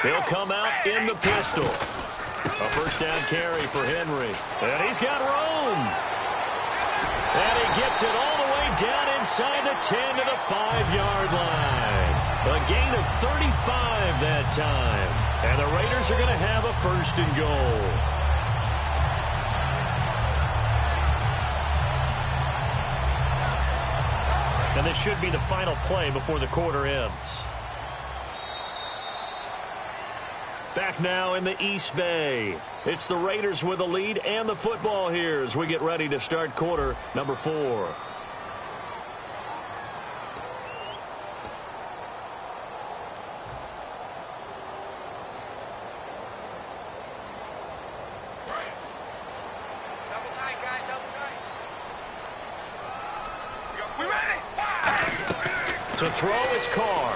He'll come out in the pistol. A first down carry for Henry. And he's got room. And he gets it all the way down inside the 10 to the 5-yard line. A gain of 35 that time. And the Raiders are going to have a first and goal. And this should be the final play before the quarter ends. Back now in the East Bay. It's the Raiders with the lead and the football here as we get ready to start quarter number 4. To throw, it's Carr.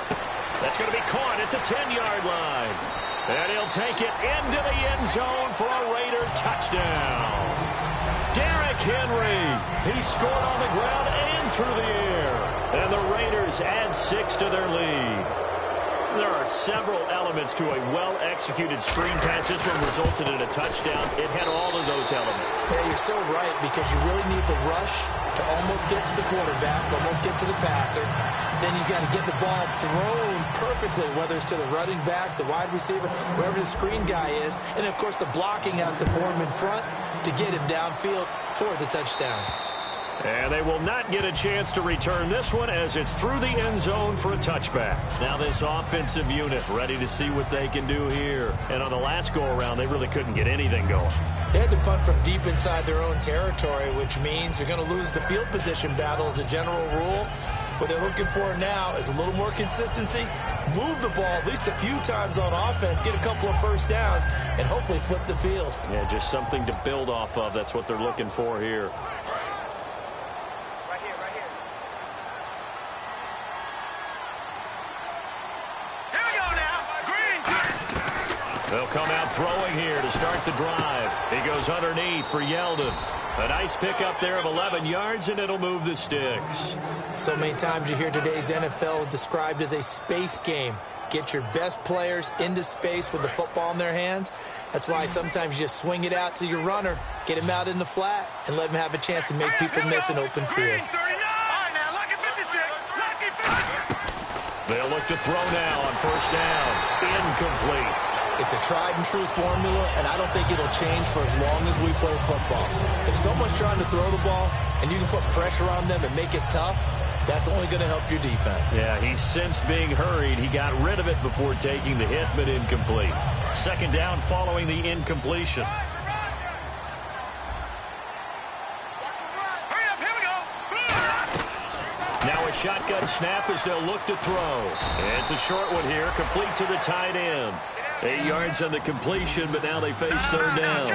That's going to be caught at the 10-yard line. And he'll take it into the end zone for a Raider touchdown. Derrick Henry. He scored on the ground and through the air. And the Raiders add 6 to their lead. There are several elements to a well-executed screen pass. This one resulted in a touchdown. It had all of those elements. Yeah, you're so right, because you really need the rush to almost get to the quarterback, almost get to the passer. Then you've got to get the ball thrown perfectly, whether it's to the running back, the wide receiver, wherever the screen guy is. And, of course, the blocking has to form in front to get him downfield for the touchdown. And they will not get a chance to return this one as it's through the end zone for a touchback. Now this offensive unit ready to see what they can do here. And on the last go-around, they really couldn't get anything going. They had to punt from deep inside their own territory, which means they're going to lose the field position battle as a general rule. What they're looking for now is a little more consistency, move the ball at least a few times on offense, get a couple of first downs, and hopefully flip the field. Yeah, just something to build off of. That's what they're looking for here. They'll come out throwing here to start the drive. He goes underneath for Yeldon. A nice pickup there of 11 yards, and it'll move the sticks. So many times you hear today's NFL described as a space game. Get your best players into space with the football in their hands. That's why sometimes you just swing it out to your runner, get him out in the flat, and let him have a chance to make people miss an open field. They'll look to throw now on first down. Incomplete. It's a tried-and-true formula, and I don't think it'll change for as long as we play football. If someone's trying to throw the ball and you can put pressure on them and make it tough, that's only going to help your defense. Yeah, he's since being hurried. He got rid of it before taking the hit, but incomplete. Second down following the incompletion. Now a shotgun snap as they'll look to throw. It's a short one here, complete to the tight end. 8 yards on the completion, but now they face third down.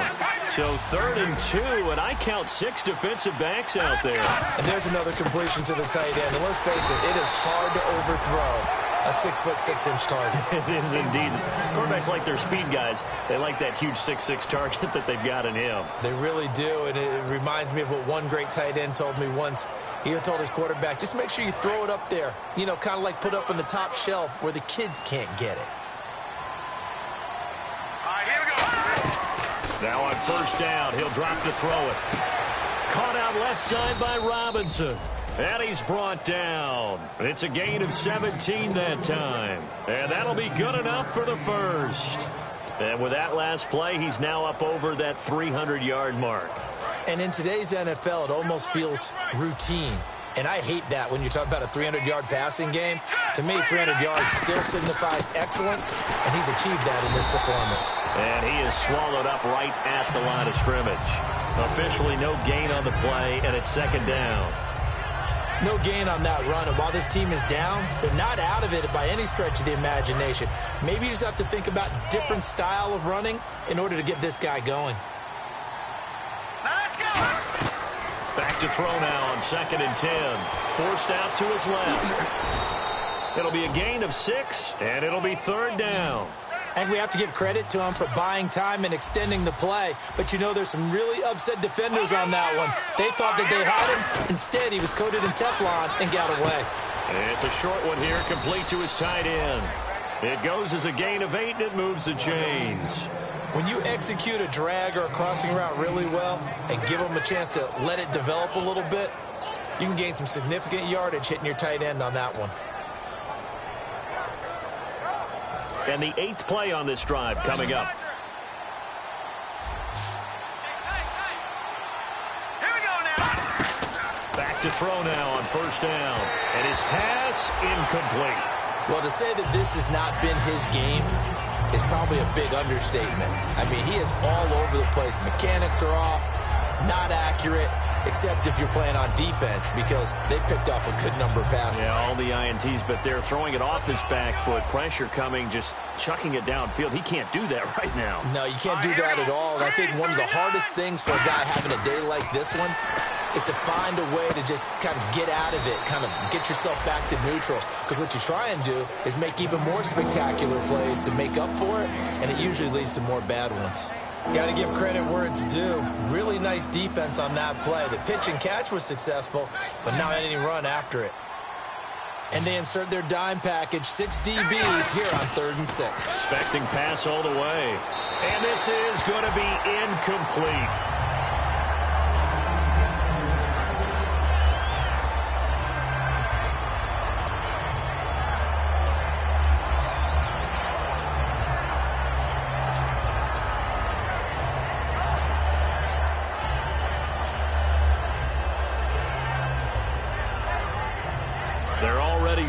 So 3rd and 2, and I count 6 defensive backs out there. And there's another completion to the tight end. And let's face it, it is hard to overthrow a 6'6" target. It is indeed. Quarterbacks like their speed guys. They like that huge 6'6" target that they've got in him. They really do, and it reminds me of what one great tight end told me once. He told his quarterback, just make sure you throw it up there. You know, kind of like put up on the top shelf where the kids can't get it. Now on first down, he'll drop to throw it. Caught out left side by Robinson. And he's brought down. It's a gain of 17 that time. And that'll be good enough for the first. And with that last play, he's now up over that 300-yard mark. And in today's NFL, it almost feels routine. And I hate that when you talk about a 300-yard passing game. To me, 300 yards still signifies excellence, and he's achieved that in this performance. And he is swallowed up right at the line of scrimmage. Officially no gain on the play, and it's second down. No gain on that run, and while this team is down, they're not out of it by any stretch of the imagination. Maybe you just have to think about different style of running in order to get this guy going. Back to throw now on 2nd and 10. Forced out to his left. It'll be a gain of 6, and it'll be 3rd down. And we have to give credit to him for buying time and extending the play. But you know, there's some really upset defenders on that one. They thought that they had him. Instead, he was coated in Teflon and got away. It's a short one here, complete to his tight end. It goes as a gain of 8, and it moves the chains. When you execute a drag or a crossing route really well and give them a chance to let it develop a little bit, you can gain some significant yardage hitting your tight end on that one. And the 8th play on this drive coming up. Back back to throw now on first down. And his pass incomplete. Well, to say that this has not been his game is probably a big understatement. I mean, he is all over the place. Mechanics are off, not accurate, except if you're playing on defense, because they picked off a good number of passes. Yeah, all the INTs, but they're throwing it off his back foot. Pressure coming, just chucking it downfield. He can't do that right now. No, you can't do that at all. And I think one of the hardest things for a guy having a day like this one is to find a way to just kind of get out of it, kind of get yourself back to neutral. Because what you try and do is make even more spectacular plays to make up for it, and it usually leads to more bad ones. Got to give credit where it's due. Really nice defense on that play. The pitch and catch was successful, but not any run after it. And they insert their dime package, 6 DBs here on 3rd and 6. Expecting pass all the way. And this is going to be incomplete.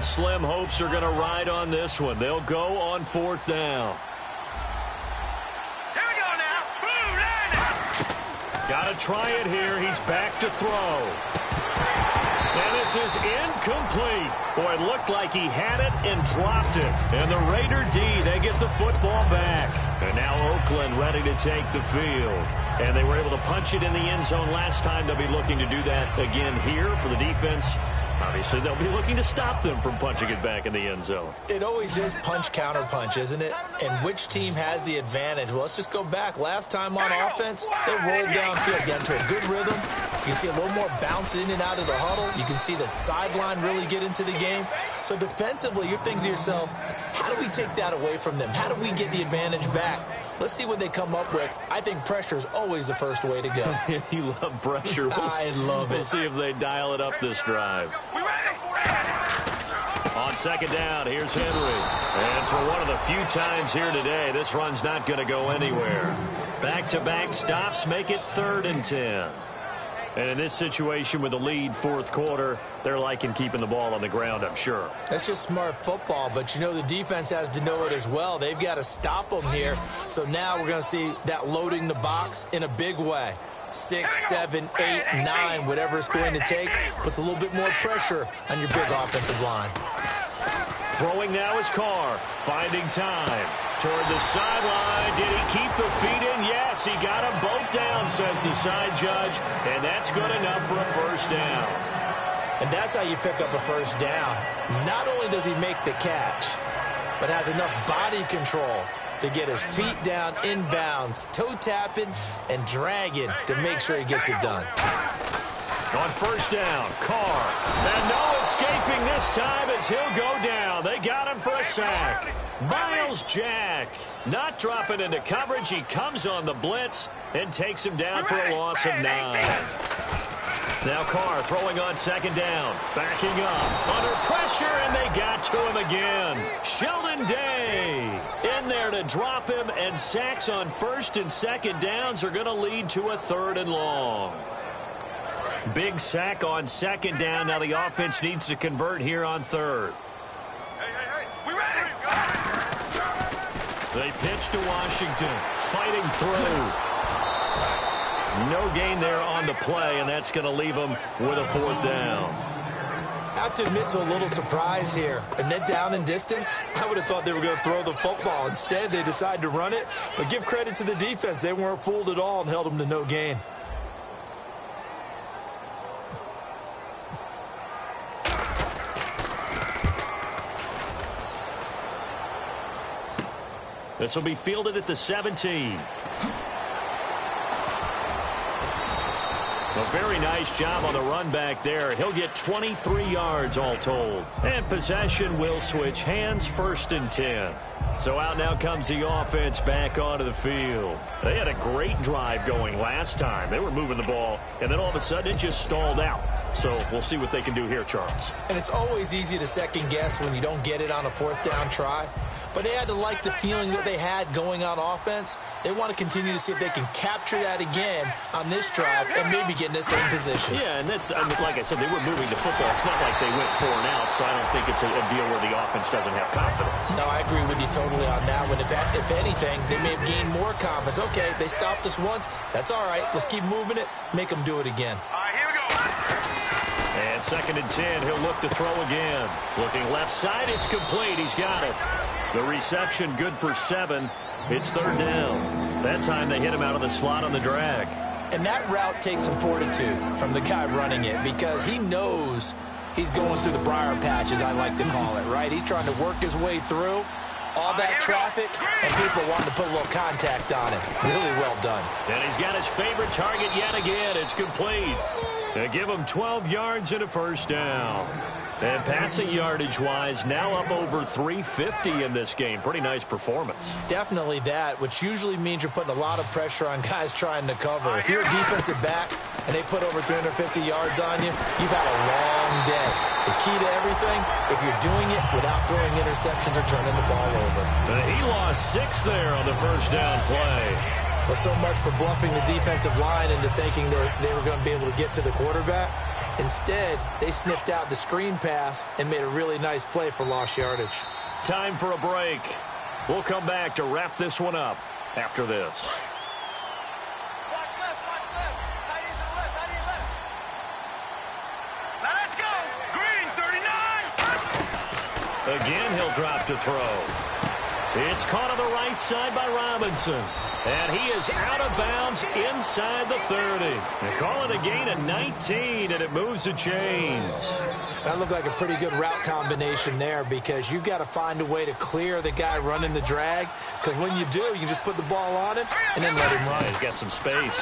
Slim hopes are going to ride on this one. They'll go on 4th down. Here we go now. Blue line. Got to try it here. He's back to throw. And this is incomplete. Boy, it looked like he had it and dropped it. And the Raider D, they get the football back. And now Oakland ready to take the field. And they were able to punch it in the end zone last time. They'll be looking to do that again here for the defense. Obviously, they'll be looking to stop them from punching it back in the end zone. It always is punch-counter-punch, isn't it? And which team has the advantage? Well, let's just go back. Last time on offense, they rolled downfield, got into a good rhythm. You can see a little more bounce in and out of the huddle. You can see the sideline really get into the game. So defensively, you're thinking to yourself, how do we take that away from them? How do we get the advantage back? Let's see what they come up with. I think pressure is always the first way to go. You love pressure. I love it. We'll see if they dial it up this drive. On 2nd down, here's Henry. And for one of the few times here today, this run's not going to go anywhere. Back-to-back stops make it 3rd and 10. And in this situation with the lead 4th quarter, they're liking keeping the ball on the ground, I'm sure. That's just smart football, but you know the defense has to know it as well. They've got to stop them here. So now we're going to see that loading the box in a big way. 6, 7, 8, 9, whatever it's going to take, puts a little bit more pressure on your big offensive line. Throwing now is Carr, finding time. Toward the sideline, did he keep the feet in? Yes, he got them both down, says the side judge, and that's good enough for a 1st down. And that's how you pick up a 1st down. Not only does he make the catch, but has enough body control to get his feet down inbounds, toe tapping and dragging to make sure he gets it done. On 1st down, Carr. And no escaping this time as he'll go down. They got him for a sack. Miles Jack not dropping into coverage. He comes on the blitz and takes him down for a loss of 9. Now Carr throwing on 2nd down. Backing up. Under pressure, and they got to him again. Sheldon Day in there to drop him, and sacks on 1st and 2nd downs are going to lead to a 3rd and long. Big sack on 2nd down. Now the offense needs to convert here on 3rd. Hey, we ready? They pitch to Washington, fighting through. No gain there on the play, and that's going to leave them with a 4th down. I have to admit to a little surprise here. A net down in distance, I would have thought they were going to throw the football. Instead, they decided to run it. But give credit to the defense. They weren't fooled at all and held them to no gain. This will be fielded at the 17. A very nice job on the run back there. He'll get 23 yards all told. And possession will switch hands, 1st and 10. So out now comes the offense back onto the field. They had a great drive going last time. They were moving the ball, and then all of a sudden it just stalled out. So we'll see what they can do here, Charles. And it's always easy to second guess when you don't get it on a 4th down try. but they had to like the feeling that they had going on offense. They want to continue to see if they can capture that again on this drive and maybe get in the same position. Yeah, and that's, I mean, like I said, they were moving the football. It's not like they went 4 and out, so I don't think it's a deal where the offense doesn't have confidence. No, I agree with you totally on that one. If anything, they may have gained more confidence. Okay, they stopped us once. That's all right. Let's keep moving it. Make them do it again. All right, here we go. And 2nd and 10, he'll look to throw again. Looking left side, it's complete. He's got it. The reception good for 7. It's 3rd down. That time they hit him out of the slot on the drag. And that route takes some fortitude from the guy running it because he knows he's going through the briar patch, as I like to call it, right? He's trying to work his way through all that traffic, and people wanting to put a little contact on it. Really well done. And he's got his favorite target yet again. It's complete. They give him 12 yards and a 1st down. And passing yardage-wise, now up over 350 in this game. Pretty nice performance. Definitely that, which usually means you're putting a lot of pressure on guys trying to cover. If you're a defensive back and they put over 350 yards on you, you've had a long day. The key to everything, if you're doing it without throwing interceptions or turning the ball over. He lost 6 there on the 1st down play. Well, so much for bluffing the defensive line into thinking that they were going to be able to get to the quarterback. Instead, they sniffed out the screen pass and made a really nice play for lost yardage. Time for a break. We'll come back to wrap this one up after this. Watch left, tight end to the left, tight end left. Now let's go. Green, 39. Again, he'll drop to throw. It's caught on the right side by Robinson. And he is out of bounds inside the 30. They call it a gain of 19, and it moves the chains. That looked like a pretty good route combination there because you've got to find a way to clear the guy running the drag. Because when you do, you just put the ball on him and then let him run. He's got some space.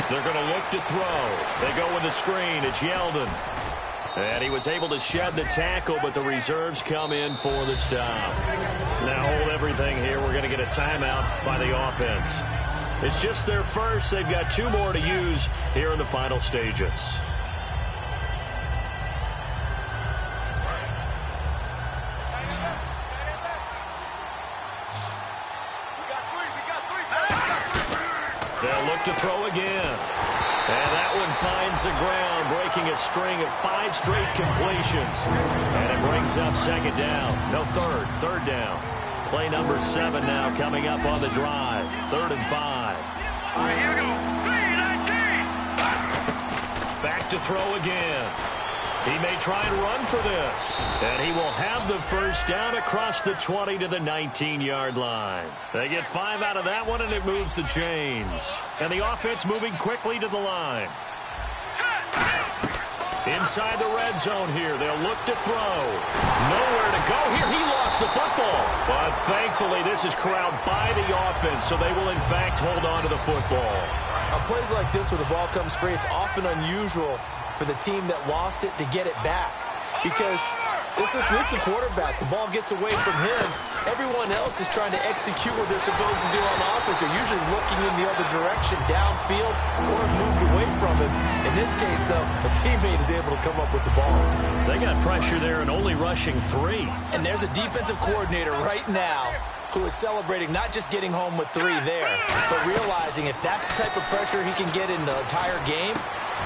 They're going to look to throw. They go with the screen. It's Yeldon. And he was able to shed the tackle, but the reserves come in for the stop. Now hold everything here. We're going to get a timeout by the offense. It's just their first. They've got 2 more to use here in the final stages. They'll look to throw again. And that one finds the ground, breaking a string of 5 straight completions. And it brings up 2nd down. No, 3rd down. Play number 7 now coming up on the drive. 3rd and 5. All right, here we go. 3-19. Back to throw again. He may try and run for this. And he will have the 1st down across the 20 to the 19-yard line. They get 5 out of that one, and it moves the chains. And the offense moving quickly to the line. Inside the red zone here. They'll look to throw. Nowhere to go here. He lost the football. But thankfully, this is corralled by the offense, so they will, in fact, hold on to the football. On plays like this where the ball comes free, it's often unusual for the team that lost it to get it back. Because this is a quarterback. The ball gets away from him. Everyone else is trying to execute what they're supposed to do on offense. They're usually looking in the other direction, downfield, or moved away from him. In this case, though, a teammate is able to come up with the ball. They got pressure there and only rushing 3. And there's a defensive coordinator right now who is celebrating not just getting home with 3 there, but realizing if that's the type of pressure he can get in the entire game,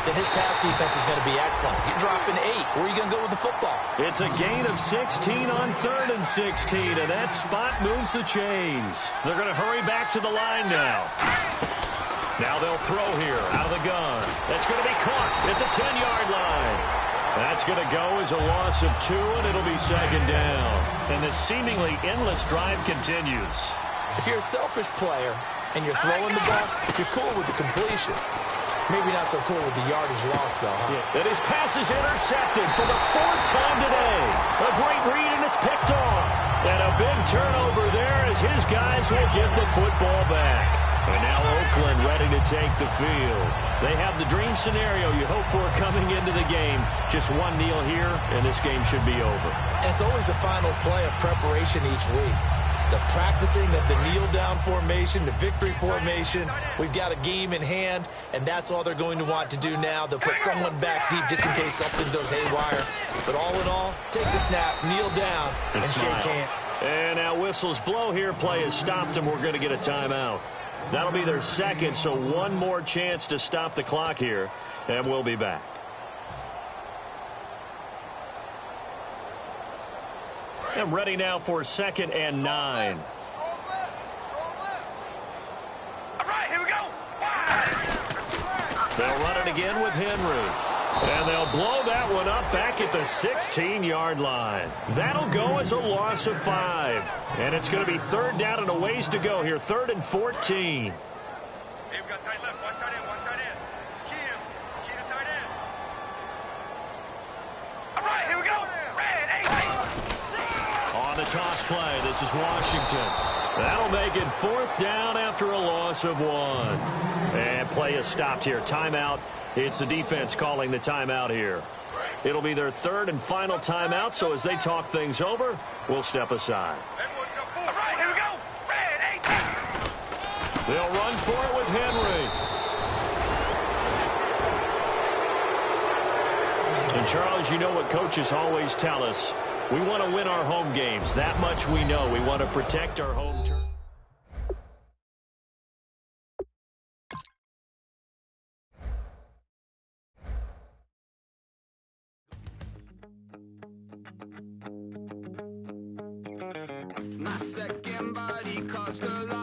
then his pass defense is going to be excellent. You're dropping 8. Where are you going to go with the football? It's a gain of 16 on 3rd and 16, and that spot moves the chains. They're going to hurry back to the line now. Now they'll throw here out of the gun. That's going to be caught at the 10-yard line. That's going to go as a loss of 2, and it'll be 2nd down. And this seemingly endless drive continues. If you're a selfish player and you're throwing the ball, you're cool with the completion. Maybe not so cool with the yardage loss, though, huh? Yeah. And his pass is intercepted for the 4th time today. A great read, and it's picked off. And a big turnover there as his guys will get the football back. And now Oakland ready to take the field. They have the dream scenario you hope for coming into the game. Just 1 kneel here, and this game should be over. And it's always the final play of preparation each week. The practicing of the kneel-down formation, the victory formation. We've got a game in hand, and that's all they're going to want to do now. They'll put someone back deep just in case something goes haywire. But all in all, take the snap, kneel down, and shake hands. And now whistles blow here. Play is stopped, and we're going to get a timeout. That'll be their second, so one more chance to stop the clock here, and we'll be back. And ready now for 2nd and 9. All right, here we go. They'll run it again with Henry. And they'll blow that one up back at the 16-yard line. That'll go as a loss of 5. And it's going to be 3rd down and a ways to go here. 3rd and 14. Hey, we got tight left. Watch tight end. Watch tight end. Key the tight end. All right, here we go. Red, 8. On the toss play, this is Washington. That'll make it 4th down after a loss of 1. And play is stopped here. Timeout. It's the defense calling the timeout here. It'll be their 3rd and final timeout, so as they talk things over, we'll step aside. All right, here we go. Red, 8. They'll run for it with Henry. And, Charles, you know what coaches always tell us. We want to win our home games. That much we know. We want to protect our home turf. My second body cost a lot.